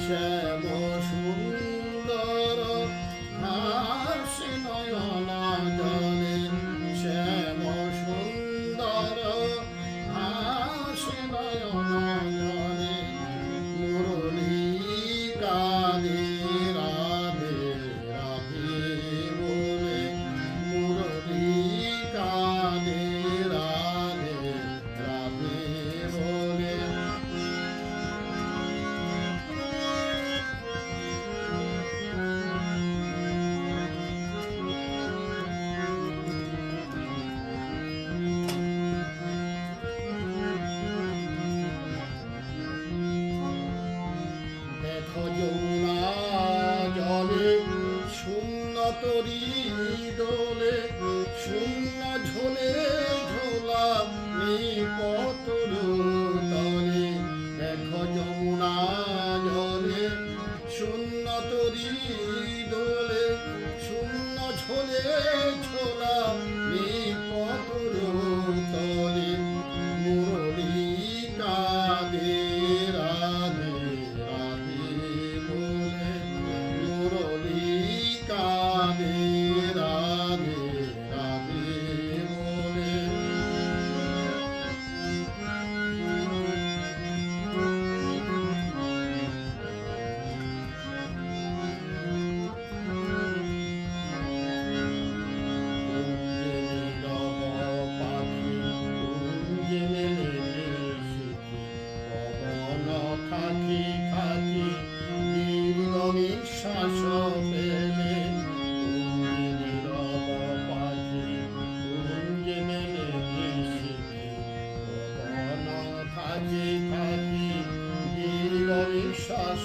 শ্যাম সুন্দর হাসে নয়ন জলে, শ্যাম সুন্দর হাসে নয়ন জলে, মুরলী কাঁদে রাধে রাধে বলে, মুরলী কাঁদে রাধে রাধে বলে। দেখো যমুনা জলে শূন্য তরী দোলে, শূন্য ঝোলে ঝোলা নিপতর তলে। দেখো যমুনা জলে শূন্য তরী দোলে, শূন্য ঝোলে ঝোলা নিপতর তলে, মুরলী কাঁদে রাধে রাধে বলে, মুরলী কাঁদে রাধে রাধে বলে। থাকি থাকি দীর্ঘ নিঃশ্বাস পেলে, নীরব পাখি কুঞ্জে মেলে শিখি, পবন থাকি থাকি দীর্ঘ নিঃশ্বাস